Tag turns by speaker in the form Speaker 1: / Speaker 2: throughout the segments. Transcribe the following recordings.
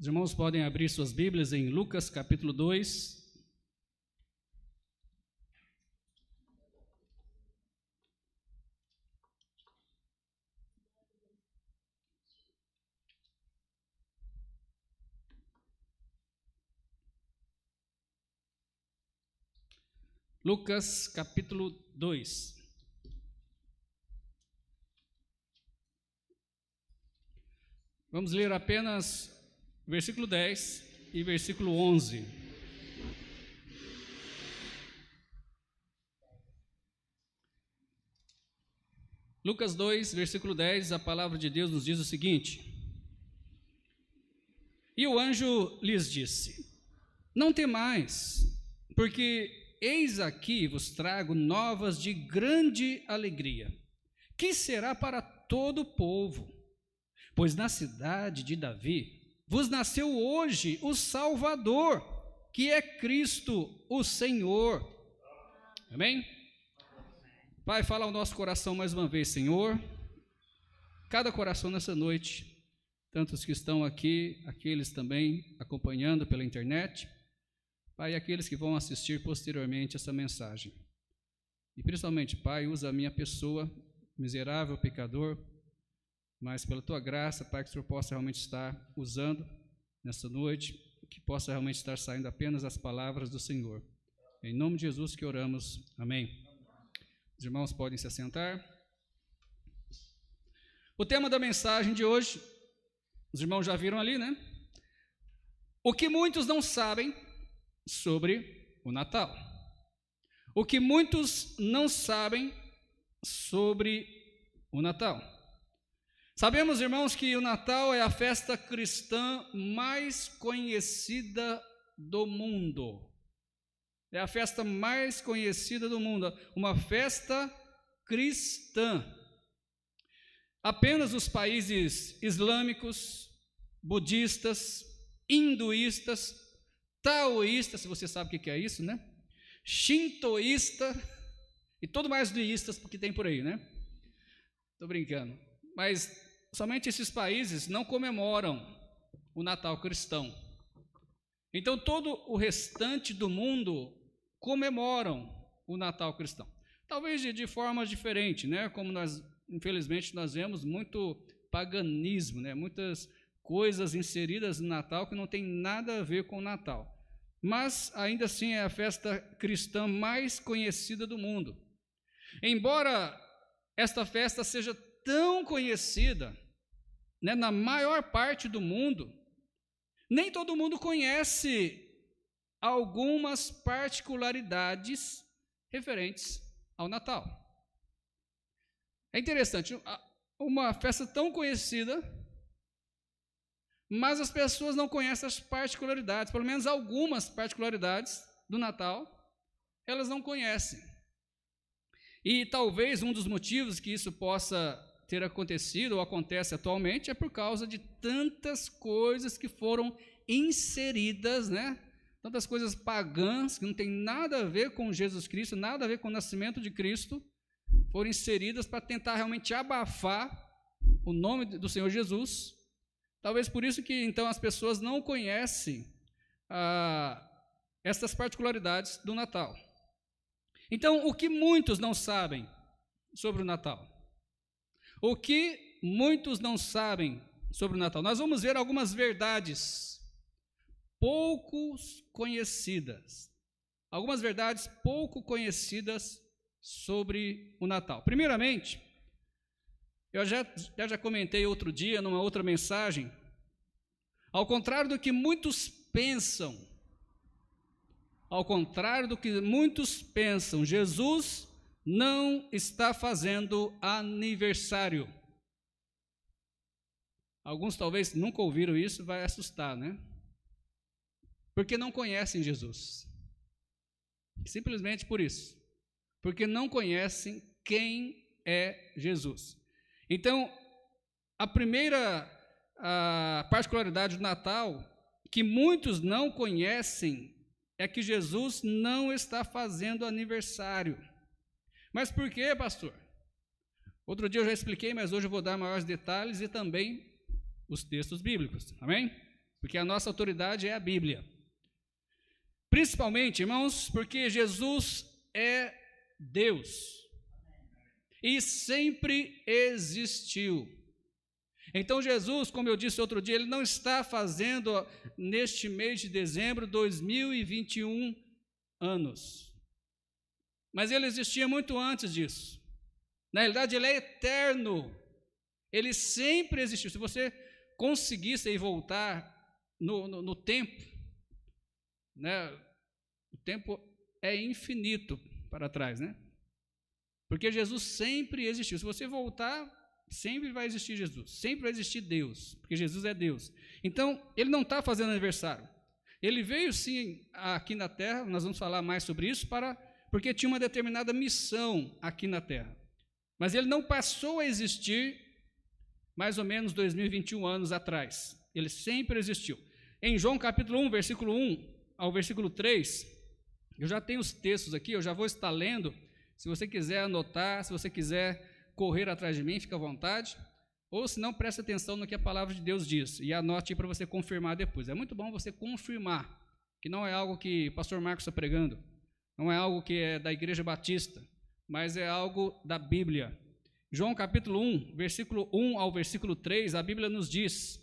Speaker 1: Os irmãos podem abrir suas Bíblias em Lucas capítulo 2. Lucas capítulo 2. Vamos ler apenas versículo 10 e versículo 11. Lucas 2, versículo 10, a palavra de Deus nos diz o seguinte: E o anjo lhes disse: Não temais, porque eis aqui vos trago novas de grande alegria, que será para todo o povo, pois na cidade de Davi vos nasceu hoje o Salvador, que é Cristo, o Senhor. Amém? Pai, fala ao nosso coração mais uma vez, Senhor. Cada coração nessa noite, tanto os que estão aqui, aqueles também acompanhando pela internet, Pai, e aqueles que vão assistir posteriormente essa mensagem. E principalmente, Pai, usa a minha pessoa, miserável pecador, mas pela Tua graça, Pai, que o Senhor possa realmente estar usando nessa noite, que possa realmente estar saindo apenas as palavras do Senhor. Em nome de Jesus que oramos. Amém. Os irmãos podem se assentar. O tema da mensagem de hoje, os irmãos já viram ali, né? O que muitos não sabem sobre o Natal. O que muitos não sabem sobre o Natal. Sabemos, irmãos, que o Natal é a festa cristã mais conhecida do mundo. É a festa mais conhecida do mundo, uma festa cristã. Apenas os países islâmicos, budistas, hinduístas, taoístas, se você sabe o que é isso, né? Shintoísta e todo mais deístas que tem por aí, né? Estou brincando. Mas somente esses países não comemoram o Natal cristão. Então todo o restante do mundo comemoram o Natal cristão. Talvez de forma diferente, né? Como infelizmente nós vemos muito paganismo, né? Muitas coisas inseridas no Natal que não tem nada a ver com o Natal. Mas ainda assim é a festa cristã mais conhecida do mundo. Embora esta festa seja tão conhecida, né, na maior parte do mundo, nem todo mundo conhece algumas particularidades referentes ao Natal. É interessante, uma festa tão conhecida, mas as pessoas não conhecem as particularidades, pelo menos algumas particularidades do Natal, elas não conhecem. E talvez um dos motivos que isso possa ter acontecido ou acontece atualmente é por causa de tantas coisas que foram inseridas, né? Tantas coisas pagãs que não tem nada a ver com Jesus Cristo, nada a ver com o nascimento de Cristo, foram inseridas para tentar realmente abafar o nome do Senhor Jesus. Talvez por isso que então as pessoas não conhecem essas particularidades do Natal. Então, o que muitos não sabem sobre o Natal? O que muitos não sabem sobre o Natal? Nós vamos ver algumas verdades pouco conhecidas. Algumas verdades pouco conhecidas sobre o Natal. Primeiramente, eu já comentei outro dia, numa outra mensagem, ao contrário do que muitos pensam, Jesus não está fazendo aniversário. Alguns talvez nunca ouviram isso, vai assustar, né? Porque não conhecem Jesus. Simplesmente por isso. Porque não conhecem quem é Jesus. Então, a primeira particularidade do Natal, que muitos não conhecem, é que Jesus não está fazendo aniversário. Mas por quê, pastor? Outro dia eu já expliquei, mas hoje eu vou dar maiores detalhes e também os textos bíblicos. Amém? porque a nossa autoridade é a Bíblia. Principalmente, irmãos, porque Jesus é Deus e sempre existiu. Então Jesus, como eu disse outro dia, ele não está fazendo neste mês de dezembro 2021 anos, mas ele existia muito antes disso. Na realidade, ele é eterno, ele sempre existiu. Se você conseguisse aí voltar no tempo, né, o tempo é infinito para trás, né? Porque Jesus sempre existiu. Se você voltar, sempre vai existir Jesus, sempre vai existir Deus, porque Jesus é Deus. Então, ele não está fazendo aniversário. Ele veio sim aqui na terra, nós vamos falar mais sobre isso, porque tinha uma determinada missão aqui na terra. Mas ele não passou a existir mais ou menos 2021 anos atrás. Ele sempre existiu. Em João capítulo 1, versículo 1 ao versículo 3, eu já tenho os textos aqui, eu já vou estar lendo. Se você quiser anotar, se você quiser correr atrás de mim, fica à vontade. Ou se não, preste atenção no que a palavra de Deus diz e anote para você confirmar depois. É muito bom você confirmar, que não é algo que o pastor Marcos está pregando, não é algo que é da Igreja Batista, mas é algo da Bíblia. João capítulo 1, versículo 1 ao versículo 3, a Bíblia nos diz: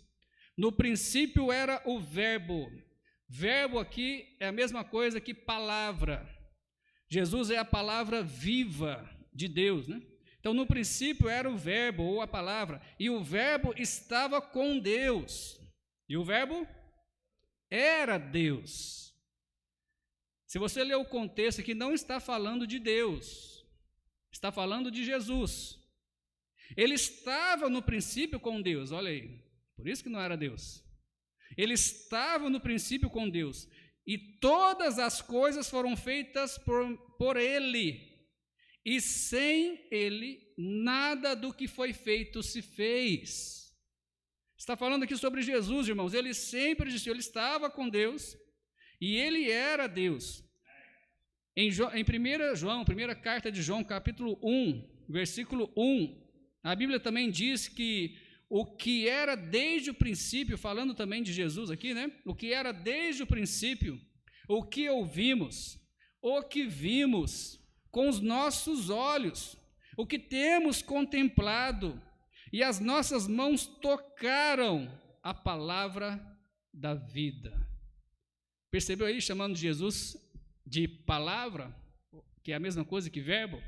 Speaker 1: no princípio era o verbo. Verbo aqui é a mesma coisa que palavra. Jesus é a palavra viva de Deus, né? Então, no princípio era o verbo, ou a palavra, e o verbo estava com Deus, e o verbo era Deus. Se você ler o contexto aqui, não está falando de Deus, está falando de Jesus. Ele estava no princípio com Deus, olha aí, por isso que não era Deus. Ele estava no princípio com Deus, e todas as coisas foram feitas por Ele, e sem Ele, nada do que foi feito se fez. Está falando aqui sobre Jesus, irmãos. Ele sempre existiu, ele estava com Deus, e ele era Deus. Em 1 João, primeira carta de João, capítulo 1, versículo 1, a Bíblia também diz que o que era desde o princípio, falando também de Jesus aqui, né? O que era desde o princípio, o que ouvimos, o que vimos com os nossos olhos, o que temos contemplado, e as nossas mãos tocaram a palavra da vida. Percebeu aí, chamando Jesus de palavra, que é a mesma coisa que verbo?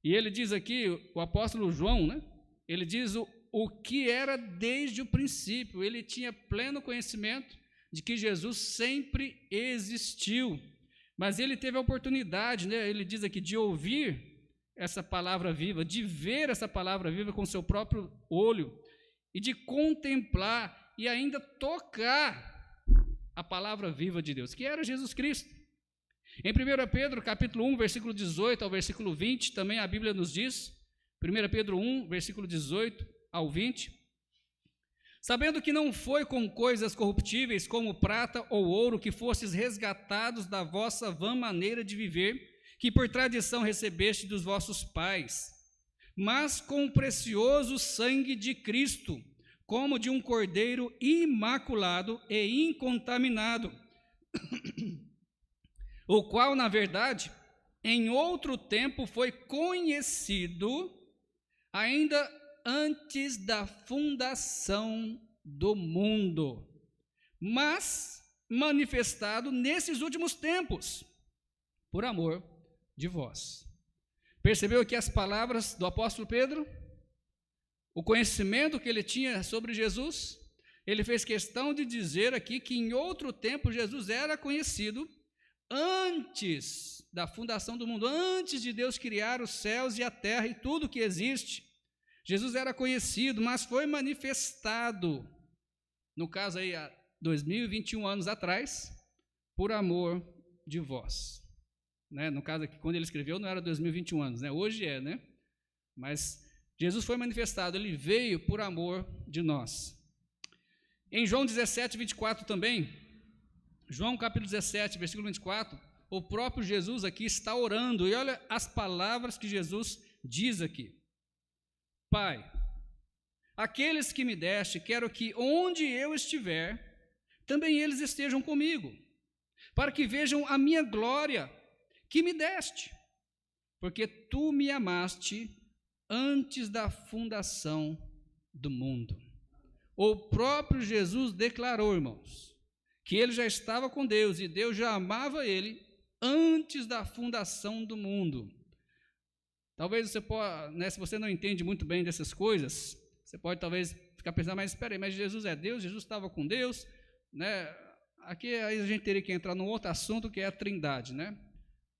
Speaker 1: E ele diz aqui, o apóstolo João, né? Ele diz o que era desde o princípio. Ele tinha pleno conhecimento de que Jesus sempre existiu, mas ele teve a oportunidade, né? Ele diz aqui, de ouvir essa palavra viva, de ver essa palavra viva com seu próprio olho, e de contemplar e ainda tocar a palavra viva de Deus, que era Jesus Cristo. Em 1 Pedro, capítulo 1, versículo 18 ao versículo 20, também a Bíblia nos diz, 1 Pedro 1, versículo 18 ao 20, sabendo que não foi com coisas corruptíveis como prata ou ouro que fostes resgatados da vossa vã maneira de viver, que por tradição recebeste dos vossos pais, mas com o precioso sangue de Cristo, como de um cordeiro imaculado e incontaminado, o qual, na verdade, em outro tempo foi conhecido, ainda antes da fundação do mundo, mas manifestado nesses últimos tempos, por amor de vós. Percebeu aqui as palavras do apóstolo Pedro? O conhecimento que ele tinha sobre Jesus? Ele fez questão de dizer aqui que em outro tempo Jesus era conhecido antes da fundação do mundo, antes de Deus criar os céus e a terra e tudo que existe. Jesus era conhecido, mas foi manifestado, no caso aí, há 2021 anos atrás, por amor de vós. Né? No caso aqui, quando ele escreveu, não era 2021 anos, né? Hoje é, né? Mas Jesus foi manifestado, ele veio por amor de nós. Em João 17, 24 também, João capítulo 17, versículo 24, o próprio Jesus aqui está orando, e olha as palavras que Jesus diz aqui. Pai, aqueles que me deste, quero que onde eu estiver, também eles estejam comigo, para que vejam a minha glória que me deste, porque tu me amaste antes da fundação do mundo. O próprio Jesus declarou, irmãos, que ele já estava com Deus e Deus já amava ele antes da fundação do mundo. Talvez você possa, né, se você não entende muito bem dessas coisas, você pode talvez ficar pensando, mas espera aí, mas Jesus é Deus, Jesus estava com Deus, né? Aqui aí a gente teria que entrar num outro assunto que é a Trindade, né?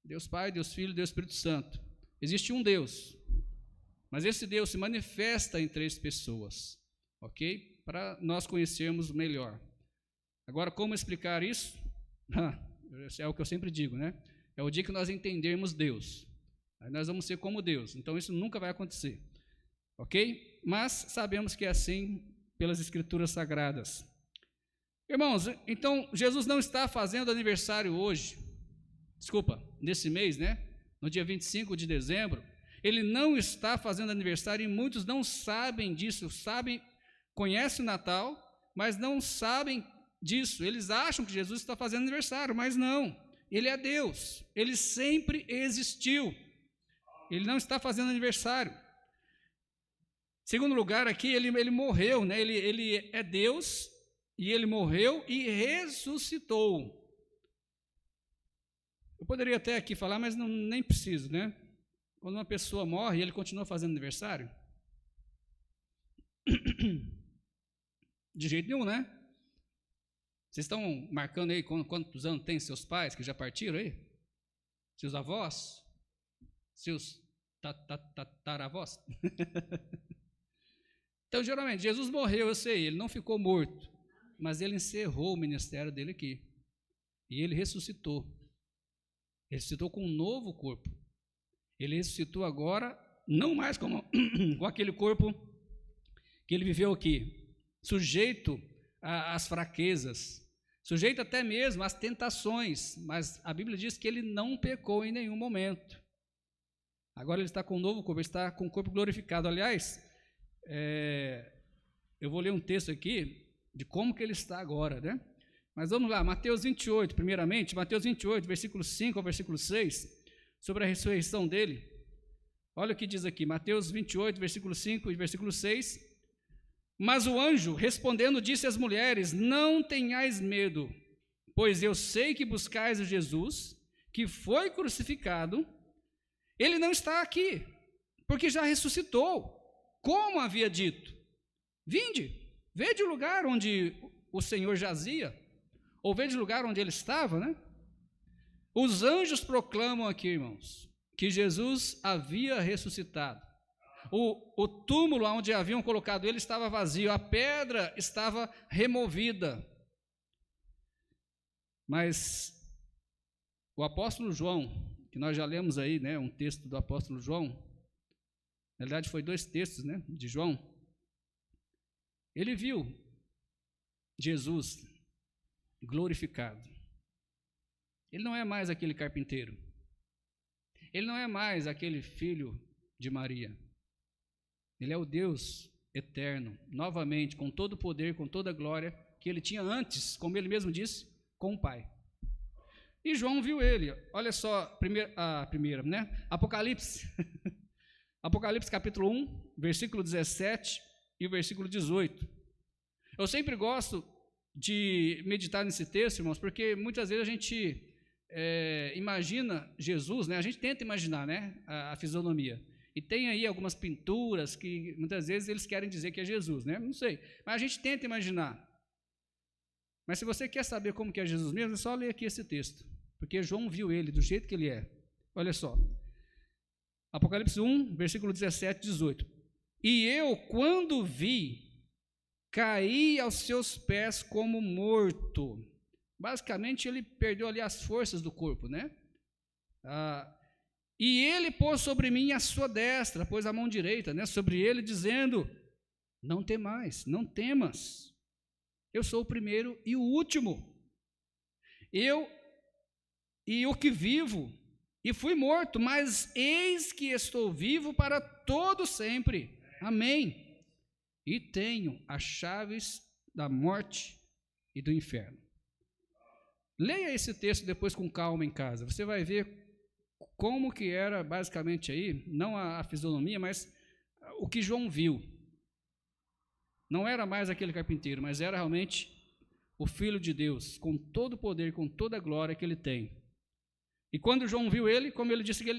Speaker 1: Deus Pai, Deus Filho, Deus Espírito Santo. Existe um Deus, mas esse Deus se manifesta em 3 pessoas, ok? Para nós conhecermos melhor. Agora, como explicar isso? É o que eu sempre digo, né? É o dia que nós entendermos Deus. Aí nós vamos ser como Deus. Então, isso nunca vai acontecer, ok? Mas sabemos que é assim pelas Escrituras Sagradas. Irmãos, então, Jesus não está fazendo aniversário hoje, nesse mês, né? No dia 25 de dezembro. Ele não está fazendo aniversário e muitos não sabem disso, conhecem o Natal, mas não sabem disso. Eles acham que Jesus está fazendo aniversário, mas não. Ele é Deus, ele sempre existiu. Ele não está fazendo aniversário. Segundo lugar aqui, ele morreu, né? Ele é Deus e ele morreu e ressuscitou. Eu poderia até aqui falar, mas nem preciso, né? Quando uma pessoa morre, ele continua fazendo aniversário? De jeito nenhum, né? Vocês estão marcando aí quantos anos tem seus pais que já partiram aí? Seus avós? Seus tataravós? Então, geralmente, Jesus morreu, eu sei, ele não ficou morto, mas ele encerrou o ministério dele aqui. E ele ressuscitou. Ele ressuscitou com um novo corpo. Ele ressuscitou agora, não mais com aquele corpo que ele viveu aqui, sujeito às fraquezas, sujeito até mesmo às tentações, mas a Bíblia diz que ele não pecou em nenhum momento. Agora ele está com um novo corpo, ele está com o corpo glorificado. Aliás, eu vou ler um texto aqui de como que ele está agora, né? Mas vamos lá, Mateus 28, primeiramente, Mateus 28, versículo 5 ao versículo 6, sobre a ressurreição dele. Olha o que diz aqui, Mateus 28, versículo 5 e versículo 6. Mas o anjo, respondendo, disse às mulheres: não tenhais medo, pois eu sei que buscais o Jesus, que foi crucificado. Ele não está aqui, porque já ressuscitou, como havia dito. Vinde, vede o lugar onde o Senhor jazia, ou vede o lugar onde ele estava, né? Os anjos proclamam aqui, irmãos, que Jesus havia ressuscitado. O túmulo onde haviam colocado ele estava vazio, a pedra estava removida. Mas o apóstolo João, que nós já lemos aí, né, um texto do apóstolo João, na verdade foi 2 textos, né, de João. Ele viu Jesus glorificado. Ele não é mais aquele carpinteiro. Ele não é mais aquele filho de Maria. Ele é o Deus eterno, novamente, com todo o poder, com toda a glória que ele tinha antes, como ele mesmo disse, com o Pai. E João viu ele. Olha só, a primeira, né? Apocalipse. Apocalipse capítulo 1, versículo 17 e o versículo 18. Eu sempre gosto de meditar nesse texto, irmãos, porque muitas vezes a gente imagina Jesus, né? A gente tenta imaginar, né, a fisionomia. E tem aí algumas pinturas que muitas vezes eles querem dizer que é Jesus, né? Não sei, mas a gente tenta imaginar. Mas se você quer saber como que é Jesus mesmo, é só ler aqui esse texto, porque João viu ele do jeito que ele é. Olha só, Apocalipse 1, versículo 17 e 18. E eu, quando vi, caí aos seus pés como morto. Basicamente, ele perdeu ali as forças do corpo, né? E ele pôs sobre mim a sua destra, pôs a mão direita, né, sobre ele, dizendo: não temais, não temas, eu sou o primeiro e o último, eu e o que vivo, e fui morto, mas eis que estou vivo para todo sempre, amém, e tenho as chaves da morte e do inferno. Leia esse texto depois com calma em casa. Você vai ver como que era basicamente aí, não a fisionomia, mas o que João viu. Não era mais aquele carpinteiro, mas era realmente o Filho de Deus, com todo o poder, com toda a glória que ele tem. E quando João viu ele, como ele disse, que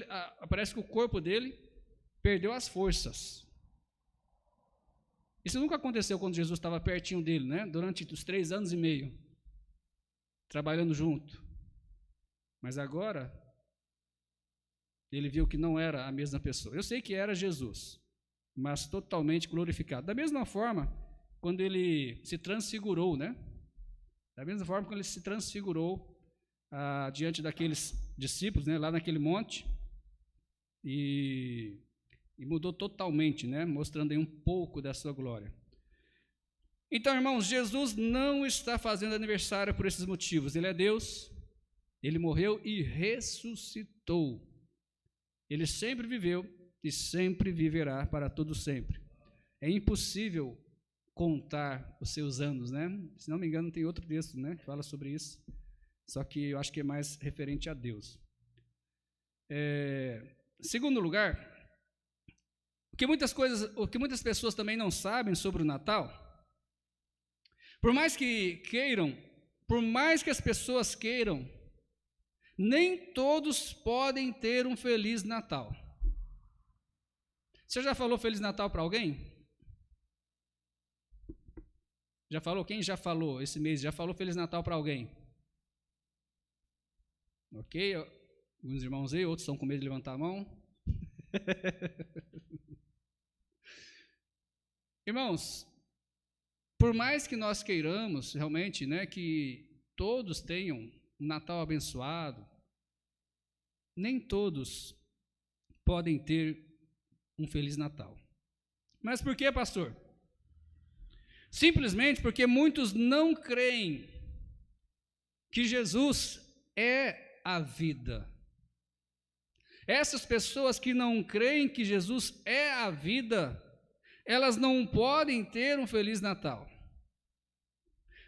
Speaker 1: parece que o corpo dele perdeu as forças. Isso nunca aconteceu quando Jesus estava pertinho dele, né? Durante os 3 anos e meio, trabalhando junto. Mas agora, ele viu que não era a mesma pessoa. Eu sei que era Jesus, mas totalmente glorificado. Da mesma forma, quando ele se transfigurou, né? Da mesma forma, quando ele se transfigurou diante daqueles discípulos, né? Lá naquele monte, e mudou totalmente, né? Mostrando aí um pouco da sua glória. Então, irmãos, Jesus não está fazendo aniversário por esses motivos. Ele é Deus, ele morreu e ressuscitou. Ele sempre viveu e sempre viverá para todo sempre. É impossível contar os seus anos, né? Se não me engano, tem outro texto, né, que fala sobre isso. Só que eu acho que é mais referente a Deus. Segundo lugar, o que muitas pessoas também não sabem sobre o Natal, por mais que as pessoas queiram, nem todos podem ter um Feliz Natal. Você já falou Feliz Natal para alguém? Já falou? Quem já falou esse mês? Já falou Feliz Natal para alguém? Ok? Alguns irmãos aí, outros estão com medo de levantar a mão. Irmãos, por mais que nós queiramos realmente, né, que todos tenham um Natal abençoado, nem todos podem ter um Feliz Natal. Mas por quê, pastor? Simplesmente porque muitos não creem que Jesus é a vida. Essas pessoas que não creem que Jesus é a vida, elas não podem ter um Feliz Natal.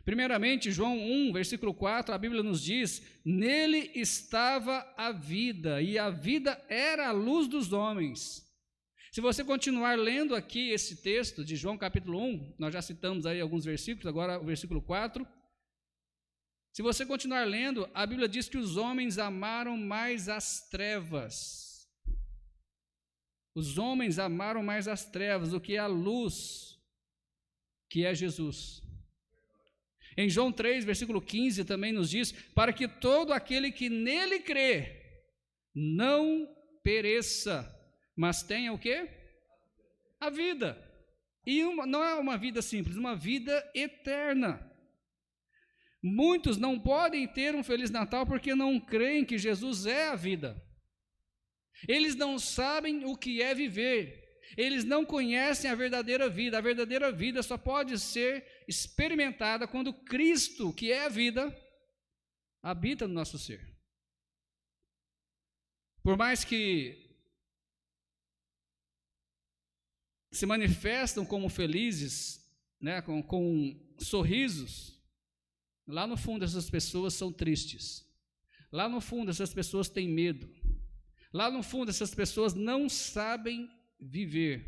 Speaker 1: Primeiramente, João 1, versículo 4, a Bíblia nos diz: nele estava a vida, e a vida era a luz dos homens. Se você continuar lendo aqui esse texto de João capítulo 1, nós já citamos aí alguns versículos, agora o versículo 4. Se você continuar lendo, a Bíblia diz que os homens amaram mais as trevas. Os homens amaram mais as trevas do que a luz, que é Jesus. Em João 3, versículo 15, também nos diz: para que todo aquele que nele crê não pereça, mas tenha o quê? A vida. E não é uma vida simples, uma vida eterna. Muitos não podem ter um Feliz Natal porque não creem que Jesus é a vida. Eles não sabem o que é viver. Eles não conhecem a verdadeira vida. A verdadeira vida só pode ser experimentada quando Cristo, que é a vida, habita no nosso ser. Por mais que se manifestam como felizes, né, com sorrisos, lá no fundo essas pessoas são tristes. Lá no fundo essas pessoas têm medo. Lá no fundo essas pessoas não sabem viver,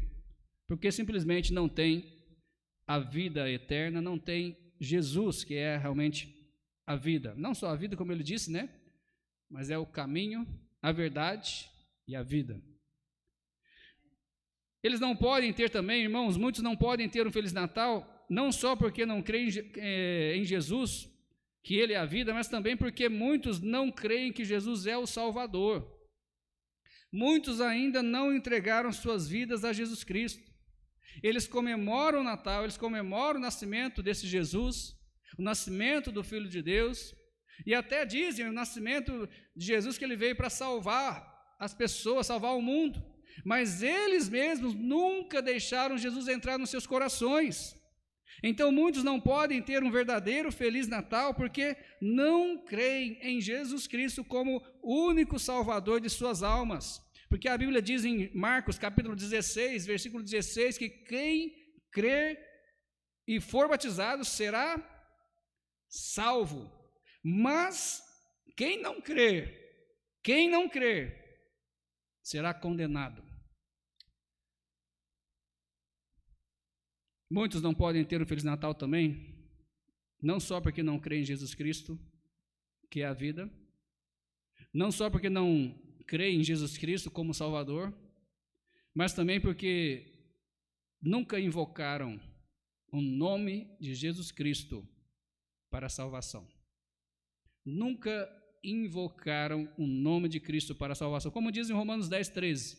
Speaker 1: porque simplesmente não têm a vida eterna, não têm Jesus, que é realmente a vida. Não só a vida, como ele disse, né? Mas é o caminho, a verdade e a vida. Eles não podem ter também, irmãos, muitos não podem ter um Feliz Natal, não só porque não creem em Jesus, que Ele é a vida, mas também porque muitos não creem que Jesus é o Salvador. Muitos ainda não entregaram suas vidas a Jesus Cristo. Eles comemoram o Natal, eles comemoram o nascimento desse Jesus, o nascimento do Filho de Deus, e até dizem o nascimento de Jesus que Ele veio para salvar as pessoas, salvar o mundo. Mas eles mesmos nunca deixaram Jesus entrar nos seus corações. Então muitos não podem ter um verdadeiro Feliz Natal porque não creem em Jesus Cristo como único Salvador de suas almas. Porque a Bíblia diz em Marcos capítulo 16, versículo 16, que quem crer e for batizado será salvo. Mas quem não crer, será condenado. Muitos não podem ter um Feliz Natal também, não só porque não creem em Jesus Cristo, que é a vida, não só porque não creem em Jesus Cristo como Salvador, mas também porque nunca invocaram o nome de Jesus Cristo para a salvação. Nunca invocaram o nome de Cristo para a salvação. Como diz em Romanos 10, 13,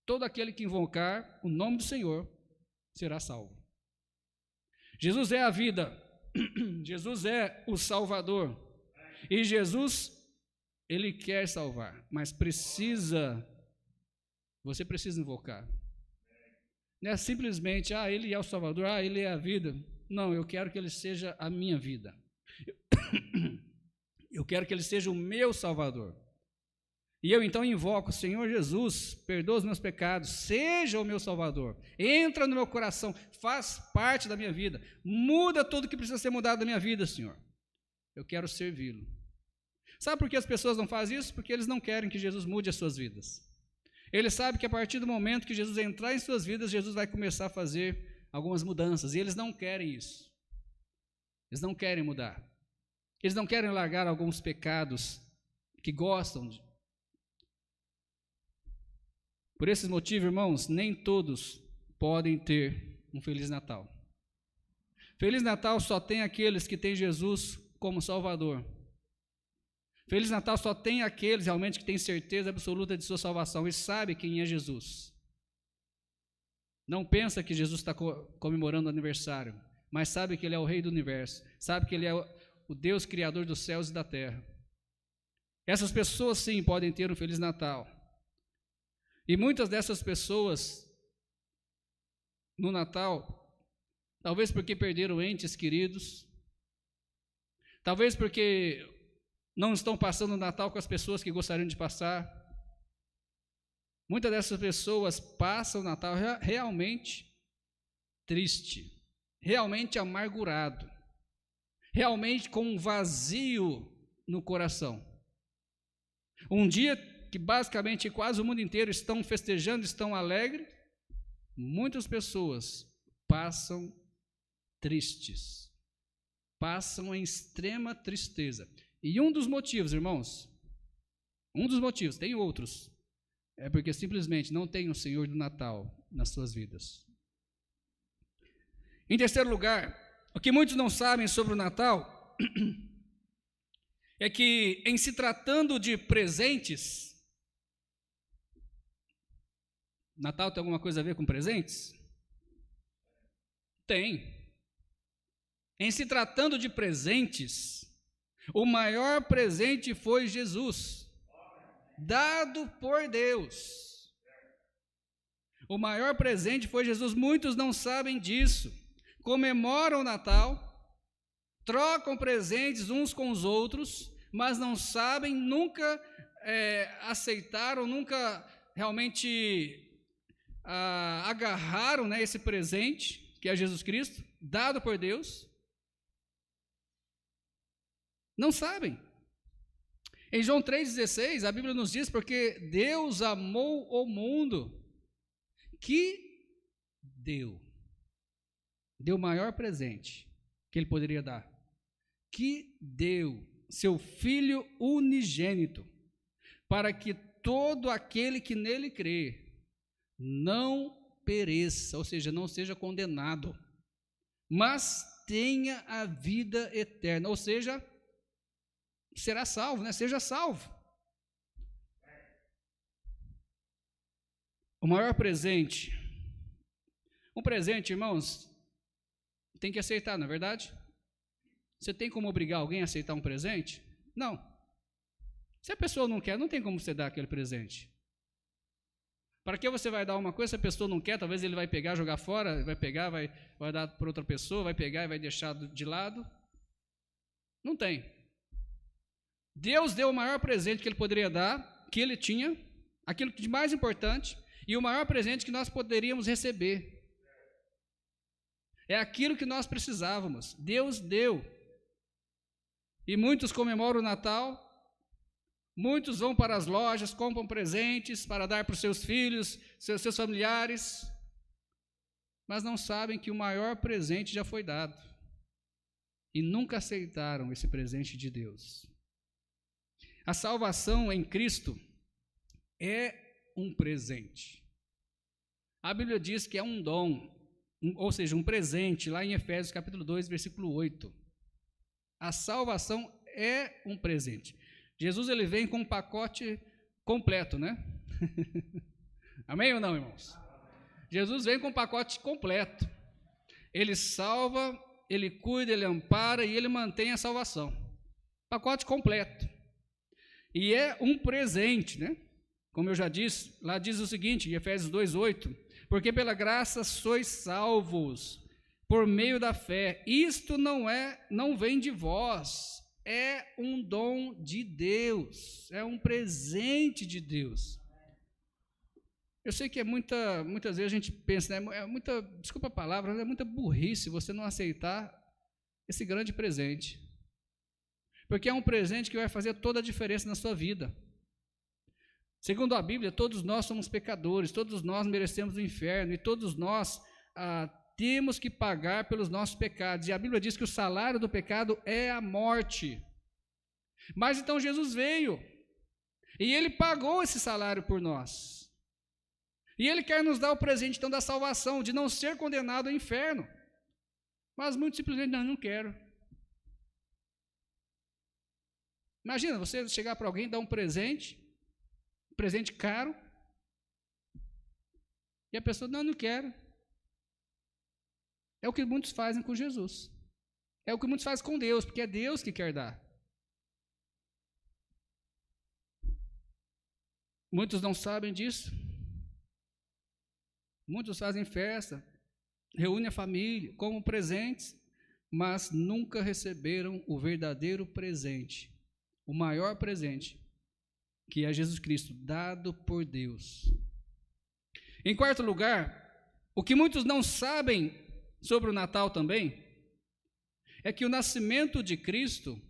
Speaker 1: todo aquele que invocar o nome do Senhor será salvo. Jesus é a vida, Jesus é o Salvador, e Jesus, Ele quer salvar, mas você precisa invocar. Não é simplesmente, Ele é o Salvador, Ele é a vida. Não, eu quero que Ele seja a minha vida. Eu quero que Ele seja o meu Salvador. E eu então invoco, Senhor Jesus, perdoa os meus pecados, seja o meu Salvador, entra no meu coração, faz parte da minha vida, muda tudo que precisa ser mudado da minha vida, Senhor. Eu quero servi-lo. Sabe por que as pessoas não fazem isso? Porque eles não querem que Jesus mude as suas vidas. Eles sabem que a partir do momento que Jesus entrar em suas vidas, Jesus vai começar a fazer algumas mudanças, e eles não querem isso. Eles não querem mudar. Eles não querem largar alguns pecados que gostam de. Por esses motivos, irmãos, nem todos podem ter um Feliz Natal. Feliz Natal só tem aqueles que têm Jesus como Salvador. Feliz Natal só tem aqueles realmente que têm certeza absoluta de sua salvação e sabem quem é Jesus. Não pensa que Jesus está comemorando o aniversário, mas sabe que Ele é o Rei do Universo, sabe que Ele é o Deus Criador dos céus e da terra. Essas pessoas sim podem ter um Feliz Natal. E muitas dessas pessoas, no Natal, talvez porque perderam entes queridos, talvez porque não estão passando o Natal com as pessoas que gostariam de passar, muitas dessas pessoas passam o Natal realmente triste, realmente amargurado, realmente com um vazio no coração. Um dia que basicamente quase o mundo inteiro estão festejando, estão alegres, muitas pessoas passam tristes, passam em extrema tristeza. E um dos motivos, irmãos, tem outros, é porque simplesmente não tem o Senhor do Natal nas suas vidas. Em terceiro lugar, o que muitos não sabem sobre o Natal é que, em se tratando de presentes, Natal tem alguma coisa a ver com presentes? Tem. Em se tratando de presentes, o maior presente foi Jesus, dado por Deus. O maior presente foi Jesus. Muitos não sabem disso. Comemoram o Natal, trocam presentes uns com os outros, mas não sabem, nunca aceitaram, nunca realmente agarraram, né, esse presente, que é Jesus Cristo, dado por Deus. Não sabem. Em João 3,16, a Bíblia nos diz, porque Deus amou o mundo, que deu o maior presente que Ele poderia dar, que deu seu Filho unigênito, para que todo aquele que nele crê não pereça, ou seja, não seja condenado, mas tenha a vida eterna, ou seja, será salvo, né? Seja salvo. O maior presente, um presente, irmãos, tem que aceitar, não é verdade? Você tem como obrigar alguém a aceitar um presente? Não. Se a pessoa não quer, não tem como você dar aquele presente. Para que você vai dar uma coisa se a pessoa não quer? Talvez ele vai pegar, jogar fora, vai pegar, vai dar para outra pessoa, vai pegar e vai deixar de lado. Não tem. Deus deu o maior presente que Ele poderia dar, que Ele tinha, aquilo de mais importante, e o maior presente que nós poderíamos receber. É aquilo que nós precisávamos. Deus deu. E muitos comemoram o Natal, muitos vão para as lojas, compram presentes para dar para os seus filhos, seus familiares, mas não sabem que o maior presente já foi dado. E nunca aceitaram esse presente de Deus. A salvação em Cristo é um presente. A Bíblia diz que é um dom, ou seja, um presente, lá em Efésios capítulo 2, versículo 8. A salvação é um presente. Jesus, ele vem com um pacote completo, né? Amém ou não, irmãos? Jesus vem com um pacote completo. Ele salva, ele cuida, ele ampara e ele mantém a salvação. Pacote completo. E é um presente, né? Como eu já disse, lá diz o seguinte, em Efésios 2:8, porque pela graça sois salvos, por meio da fé. Isto não vem de vós, é um dom de Deus, é um presente de Deus. Eu sei que muitas vezes a gente pensa, né, desculpa a palavra, é muita burrice você não aceitar esse grande presente. Porque é um presente que vai fazer toda a diferença na sua vida. Segundo a Bíblia, todos nós somos pecadores, todos nós merecemos o inferno e todos nós temos que pagar pelos nossos pecados. E a Bíblia diz que o salário do pecado é a morte. Mas então Jesus veio e ele pagou esse salário por nós. E ele quer nos dar o presente então da salvação, de não ser condenado ao inferno. Mas muito simplesmente não quero. Imagina você chegar para alguém e dar um presente caro, e a pessoa, não quero. É o que muitos fazem com Jesus. É o que muitos fazem com Deus, porque é Deus que quer dar. Muitos não sabem disso. Muitos fazem festa, reúnem a família, como presentes, mas nunca receberam o verdadeiro presente, o maior presente, que é Jesus Cristo, dado por Deus. Em quarto lugar, o que muitos não sabem sobre o Natal também, é que o nascimento de Cristo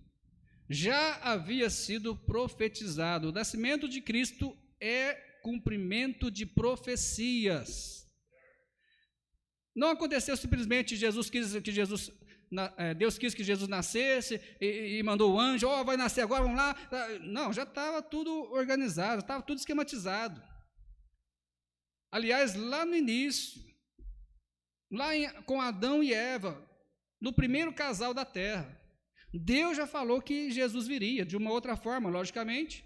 Speaker 1: já havia sido profetizado. O nascimento de Cristo é cumprimento de profecias. Não aconteceu simplesmente Deus quis que Jesus nascesse e mandou o anjo, vai nascer agora, vamos lá. Não, já estava tudo organizado, estava tudo esquematizado. Aliás, lá no início, com Adão e Eva, no primeiro casal da terra, Deus já falou que Jesus viria, de uma outra forma, logicamente,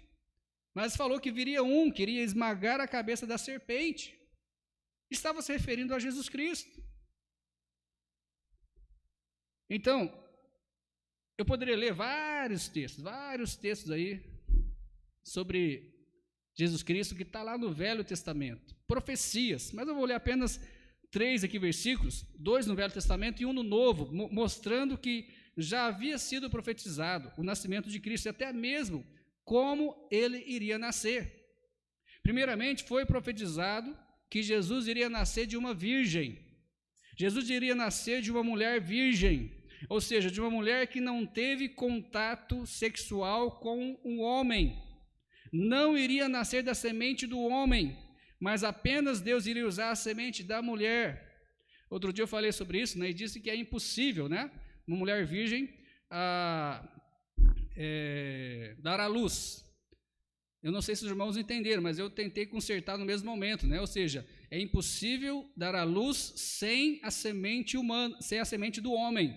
Speaker 1: mas falou que viria queria esmagar a cabeça da serpente. Estava se referindo a Jesus Cristo. Então, eu poderia ler vários textos aí sobre Jesus Cristo que está lá no Velho Testamento, profecias, mas eu vou ler apenas 3 aqui versículos, 2 no Velho Testamento e 1 no Novo, mostrando que já havia sido profetizado o nascimento de Cristo, e até mesmo como ele iria nascer. Primeiramente, foi profetizado que Jesus iria nascer de uma virgem. Jesus iria nascer de uma mulher virgem, ou seja, de uma mulher que não teve contato sexual com um homem. Não iria nascer da semente do homem, mas apenas Deus iria usar a semente da mulher. Outro dia eu falei sobre isso, né, e disse que é impossível, né, uma mulher virgem dar à luz. Eu não sei se os irmãos entenderam, mas eu tentei consertar no mesmo momento, né? Ou seja, é impossível dar à luz sem a semente humana, sem a semente do homem.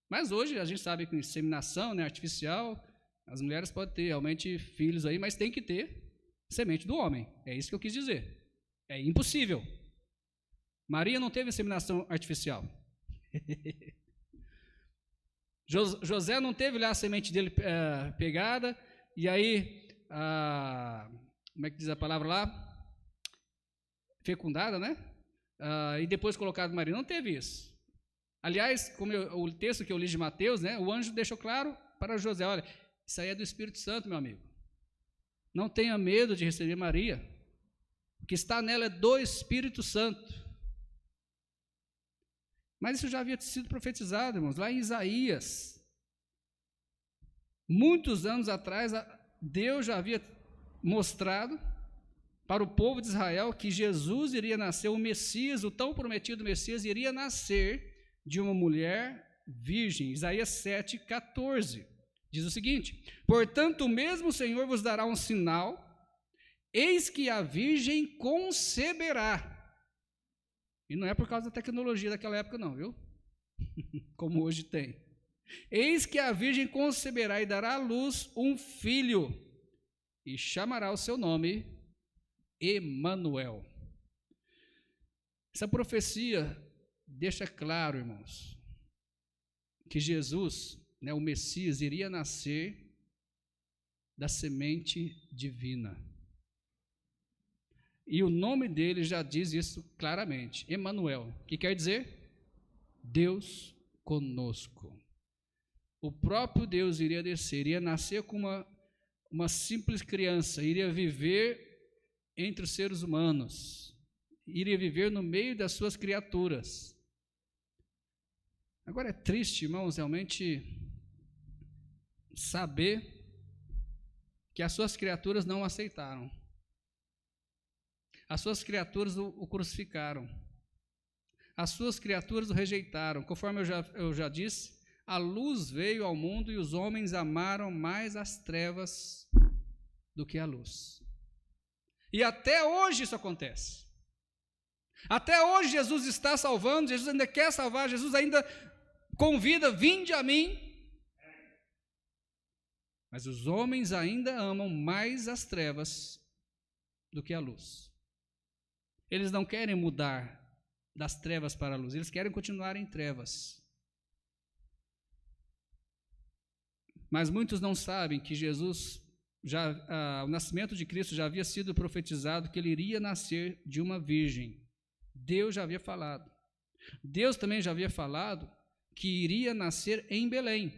Speaker 1: Mas hoje a gente sabe que inseminação, né, artificial, as mulheres podem ter realmente filhos aí, mas tem que ter semente do homem. É isso que eu quis dizer. É impossível. Maria não teve inseminação artificial. José não teve lá a semente dele pegada, e aí, como é que diz a palavra lá? Fecundada, né? E depois colocado Maria. Não teve isso. Aliás, como o texto que eu li de Mateus, né, o anjo deixou claro para José, olha, isso aí é do Espírito Santo, meu amigo. Não tenha medo de receber Maria. O que está nela é do Espírito Santo. Mas isso já havia sido profetizado, irmãos, lá em Isaías. Muitos anos atrás, Deus já havia mostrado para o povo de Israel que Jesus iria nascer, o Messias, o tão prometido Messias, iria nascer de uma mulher virgem. Isaías 7,14 diz o seguinte: portanto, o mesmo Senhor vos dará um sinal, eis que a virgem conceberá. E não é por causa da tecnologia daquela época não, viu? Como hoje tem. Eis que a virgem conceberá e dará à luz um filho, e chamará o seu nome Emanuel. Essa profecia deixa claro, irmãos, que Jesus, o Messias, iria nascer da semente divina. E o nome dele já diz isso claramente, Emanuel, que quer dizer Deus conosco. O próprio Deus iria descer, iria nascer como uma simples criança, iria viver entre os seres humanos, iria viver no meio das suas criaturas. Agora é triste, irmãos, realmente saber que as suas criaturas não o aceitaram. As suas criaturas o crucificaram. As suas criaturas o rejeitaram. Conforme eu já disse, a luz veio ao mundo e os homens amaram mais as trevas do que a luz. E até hoje isso acontece. Até hoje Jesus está salvando, Jesus ainda quer salvar, Jesus ainda convida, vinde a mim. Mas os homens ainda amam mais as trevas do que a luz. Eles não querem mudar das trevas para a luz, eles querem continuar em trevas. Mas muitos não sabem que Jesus, o nascimento de Cristo já havia sido profetizado, que ele iria nascer de uma virgem. Deus já havia falado. Deus também já havia falado que iria nascer em Belém.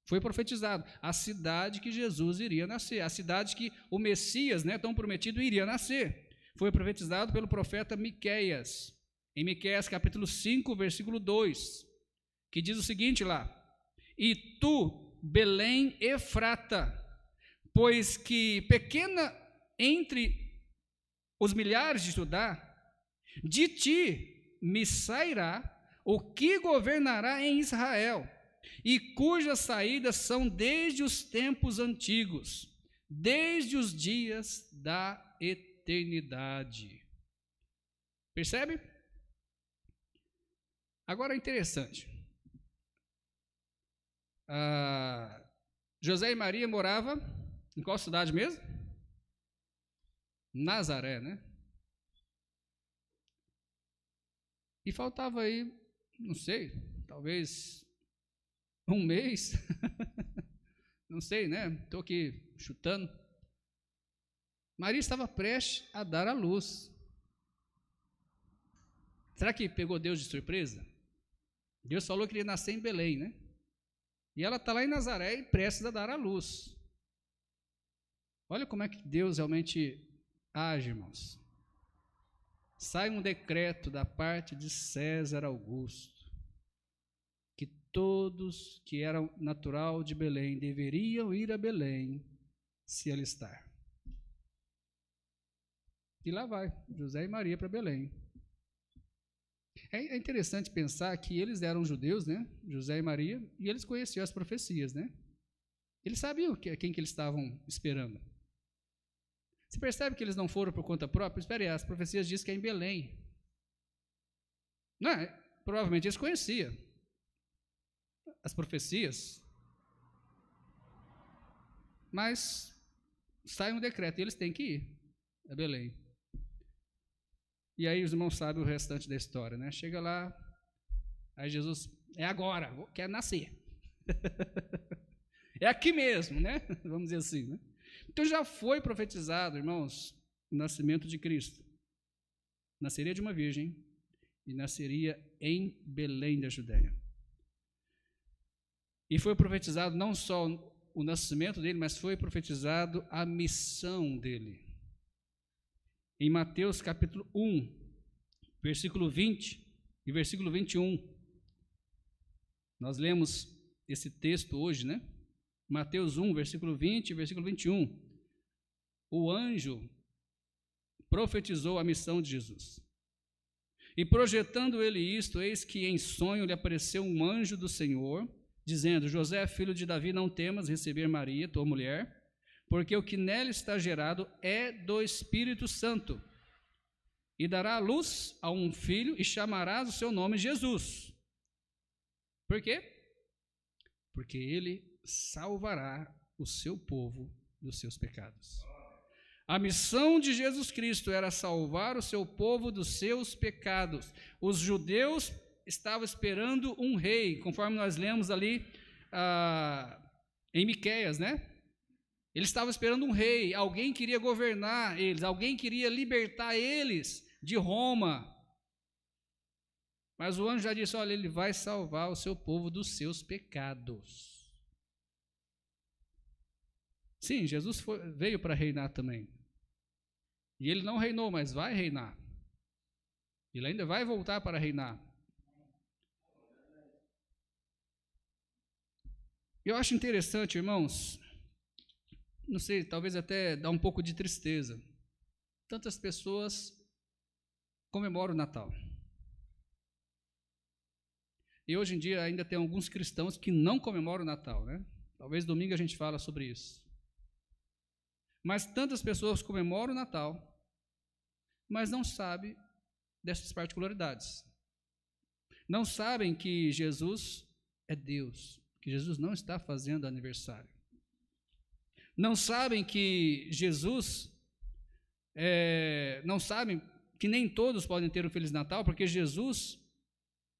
Speaker 1: Foi profetizado a cidade que Jesus iria nascer, a cidade que o Messias, tão prometido, iria nascer. Foi profetizado pelo profeta Miqueias, em Miqueias capítulo 5, versículo 2, que diz o seguinte lá: e tu, Belém Efrata, pois que pequena entre os milhares de Judá, de ti me sairá o que governará em Israel, e cujas saídas são desde os tempos antigos, desde os dias da eternidade. Percebe? Agora é interessante. José e Maria moravam em qual cidade mesmo? Nazaré, E faltava aí, não sei, talvez um mês, não sei, Estou aqui chutando. Maria estava prestes a dar à luz. Será que pegou Deus de surpresa? Deus falou que ele ia nascer em Belém, E ela está lá em Nazaré e prestes a dar à luz. Olha como é que Deus realmente age, irmãos. Sai um decreto da parte de César Augusto, que todos que eram natural de Belém deveriam ir a Belém se alistar. E lá vai, José e Maria para Belém. É interessante pensar que eles eram judeus, José e Maria, e eles conheciam as profecias, Eles sabiam quem que eles estavam esperando. Você percebe que eles não foram por conta própria? Espere aí, as profecias dizem que é em Belém. Provavelmente eles conheciam as profecias, mas sai um decreto e eles têm que ir a Belém. E aí os irmãos sabem o restante da história, Chega lá, aí Jesus, é agora, quer nascer. É aqui mesmo, Vamos dizer assim, Então já foi profetizado, irmãos, o nascimento de Cristo. Nasceria de uma virgem e nasceria em Belém da Judéia. E foi profetizado não só o nascimento dele, mas foi profetizado a missão dele. Em Mateus capítulo 1, versículo 20 e versículo 21. Nós lemos esse texto hoje, Mateus 1, versículo 20 e versículo 21. O anjo profetizou a missão de Jesus. E projetando ele isto, eis que em sonho lhe apareceu um anjo do Senhor, dizendo: José, filho de Davi, não temas receber Maria, tua mulher, porque o que nela está gerado é do Espírito Santo. E dará à luz a um filho, e chamarás o seu nome Jesus. Por quê? Porque ele salvará o seu povo dos seus pecados. A missão de Jesus Cristo era salvar o seu povo dos seus pecados. Os judeus estavam esperando um rei, conforme nós lemos ali em Miqueias, né? Eles estavam esperando um rei, alguém queria governar eles, alguém queria libertar eles de Roma. Mas o anjo já disse: olha, ele vai salvar o seu povo dos seus pecados. Sim, Jesus veio para reinar também. E ele não reinou, mas vai reinar. Ele ainda vai voltar para reinar. Eu acho interessante, irmãos, não sei, talvez até dá um pouco de tristeza. Tantas pessoas comemoram o Natal. E hoje em dia ainda tem alguns cristãos que não comemoram o Natal, né? Talvez domingo a gente fala sobre isso. Mas tantas pessoas comemoram o Natal, mas não sabem dessas particularidades. Não sabem que Jesus é Deus, que Jesus não está fazendo aniversário. Não sabem que Jesus, não sabem que nem todos podem ter um Feliz Natal, porque Jesus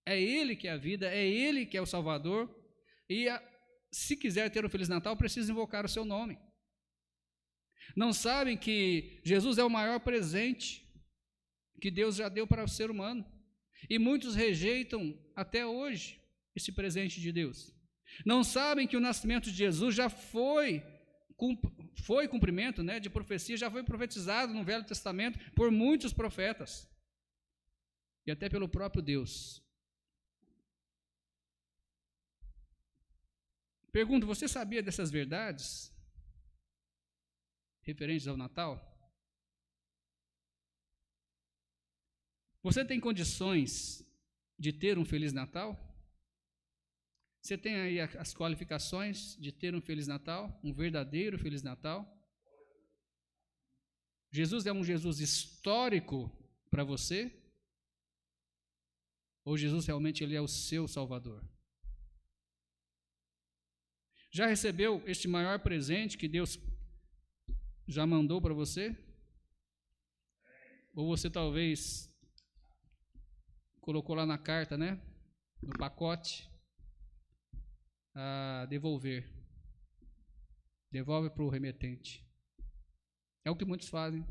Speaker 1: é Ele que é a vida, é Ele que é o Salvador, e se quiser ter um Feliz Natal, precisa invocar o seu nome. Não sabem que Jesus é o maior presente que Deus já deu para o ser humano, e muitos rejeitam até hoje esse presente de Deus. Não sabem que o nascimento de Jesus já foi cumprimento, né, de profecia, já foi profetizado no Velho Testamento por muitos profetas, e até pelo próprio Deus. Pergunto, você sabia dessas verdades referentes ao Natal? Você tem condições de ter um Feliz Natal? Você tem aí as qualificações de ter um Feliz Natal, um verdadeiro Feliz Natal? Jesus é um Jesus histórico para você? Ou Jesus realmente ele é o seu Salvador? Já recebeu este maior presente que Deus já mandou para você? Ou você talvez colocou lá na carta, né? No pacote, a devolver. Devolve para o remetente. É o que muitos fazem.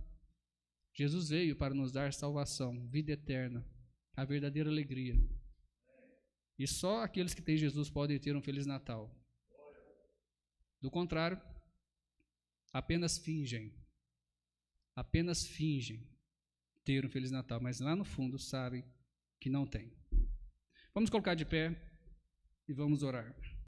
Speaker 1: Jesus veio para nos dar salvação, vida eterna, a verdadeira alegria. E só aqueles que têm Jesus podem ter um Feliz Natal. Do contrário, apenas fingem ter um Feliz Natal, mas lá no fundo sabem que não tem. Vamos colocar de pé e vamos orar.